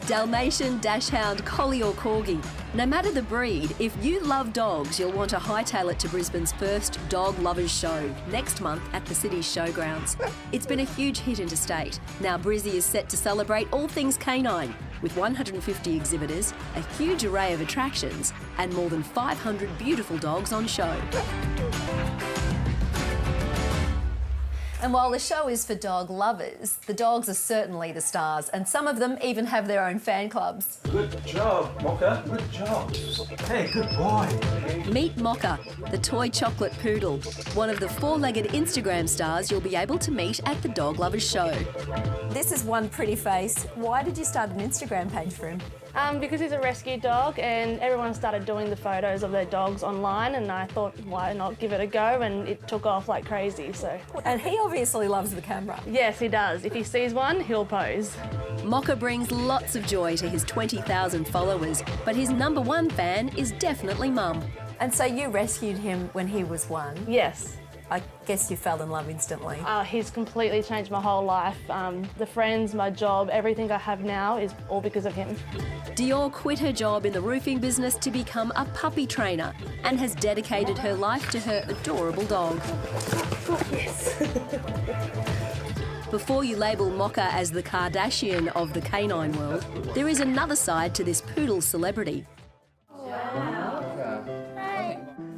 Dalmatian, Dachshund, Collie or Corgi. No matter the breed, if you love dogs, you'll want to hightail it to Brisbane's first Dog Lovers Show next month at the city's showgrounds. It's been a huge hit interstate. Now Brizzy is set to celebrate all things canine with 150 exhibitors, a huge array of attractions and more than 500 beautiful dogs on show. And while the show is for dog lovers, the dogs are certainly the stars, and some of them even have their own fan clubs. Good job, Maka. Good job. Hey, good boy. Meet Maka, the toy chocolate poodle, one of the four-legged Instagram stars you'll be able to meet at the Dog Lovers Show. This is one pretty face. Why did you start an Instagram page for him? Because he's a rescue dog and everyone started doing the photos of their dogs online, and I thought, why not give it a go, and it took off like crazy, so. And he obviously loves the camera. Yes, he does. If he sees one, he'll pose. Maka brings lots of joy to his 20,000 followers, but his #1 fan is definitely Mum. And so you rescued him when he was 1? Yes. I guess you fell in love instantly. He's completely changed my whole life. The friends, my job, everything I have now is all because of him. Dior quit her job in the roofing business to become a puppy trainer and has dedicated her life to her adorable dog. Yes. Before you label Maka as the Kardashian of the canine world, there is another side to this poodle celebrity.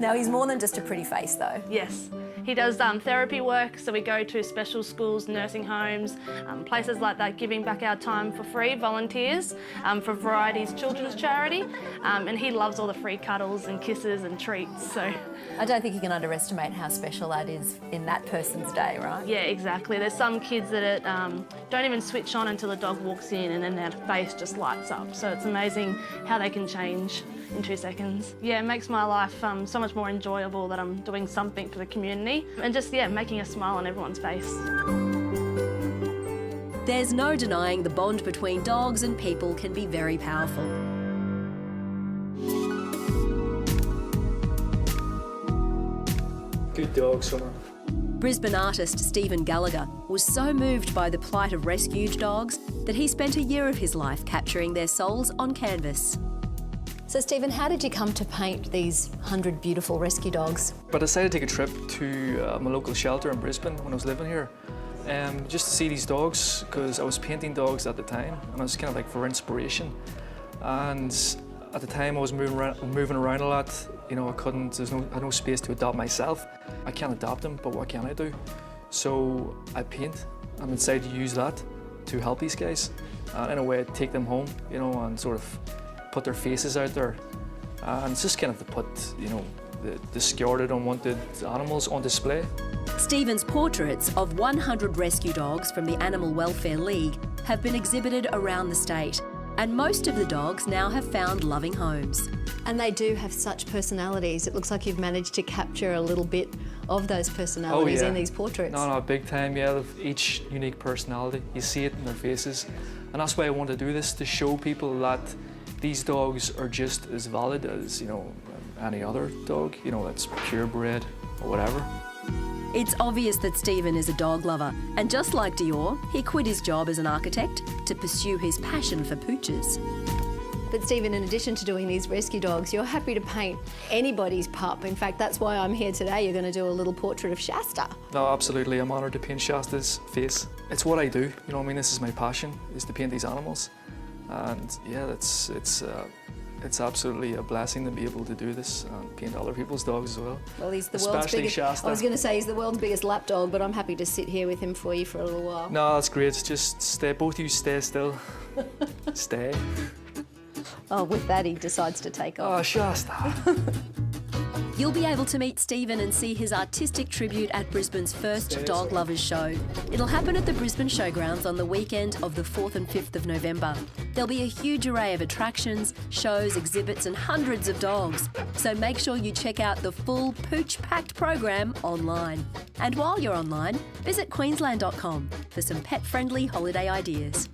Now, he's more than just a pretty face, though. Yes. He does therapy work, so we go to special schools, nursing homes, places like that, giving back our time for free, volunteers for Variety's children's charity, and he loves all the free cuddles and kisses and treats. So I don't think you can underestimate how special that is in that person's day, right? yeah, exactly. There's some kids that don't even switch on until the dog walks in, and then their face just lights up. So it's amazing how they can change in 2 seconds. Yeah, it makes my life so much more enjoyable that I'm doing something for the community and just, yeah, making a smile on everyone's face. There's no denying the bond between dogs and people can be very powerful. Good dog, Summer. Brisbane artist Stephen Gallagher was so moved by the plight of rescued dogs that he spent a year of his life capturing their souls on canvas. So, Stephen, how did you come to paint these 100 beautiful rescue dogs? But I decided to take a trip to my local shelter in Brisbane when I was living here, just to see these dogs, because I was painting dogs at the time, and I was kind of like for inspiration. And at the time I was moving around a lot. You know, I had no space to adopt myself. I can't adopt them, but what can I do? So I paint, and I decided to use that to help these guys. And in a way, take them home, you know, and sort of put their faces out there. And it's just kind of to put, you know, the discarded, unwanted animals on display. Stephen's portraits of 100 rescue dogs from the Animal Welfare League have been exhibited around the state, and most of the dogs now have found loving homes. And they do have such personalities. It looks like you've managed to capture a little bit of those personalities in these portraits. No, big time, yeah. They've each unique personality. You see it in their faces. And that's why I want to do this, to show people that these dogs are just as valid as, you know, any other dog, you know, that's purebred or whatever. It's obvious that Stephen is a dog lover, and just like Dior, he quit his job as an architect to pursue his passion for pooches. But Stephen, in addition to doing these rescue dogs, you're happy to paint anybody's pup. In fact, that's why I'm here today. You're going to do a little portrait of Shasta. No, absolutely. I'm honoured to paint Shasta's face. It's what I do. You know what I mean? This is my passion, is to paint these animals. And yeah, it's absolutely a blessing to be able to do this and paint other people's dogs as well. Well, he's the world's biggest. Shasta. I was going to say he's the world's biggest lap dog, but I'm happy to sit here with him for you for a little while. No, that's great. Just stay. Both of you stay still. Stay. Oh, with that, he decides to take off. Oh, Shasta. You'll be able to meet Stephen and see his artistic tribute at Brisbane's first Dog Lovers Show. It'll happen at the Brisbane Showgrounds on the weekend of the 4th and 5th of November. There'll be a huge array of attractions, shows, exhibits and hundreds of dogs. So make sure you check out the full Pooch-packed program online. And while you're online, visit Queensland.com for some pet-friendly holiday ideas.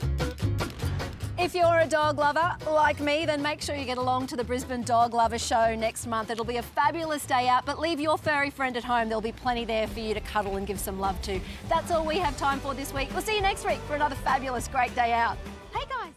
If you're a dog lover like me, then make sure you get along to the Brisbane Dog Lovers Show next month. It'll be a fabulous day out, but leave your furry friend at home. There'll be plenty there for you to cuddle and give some love to. That's all we have time for this week. We'll see you next week for another fabulous, great day out. Hey guys.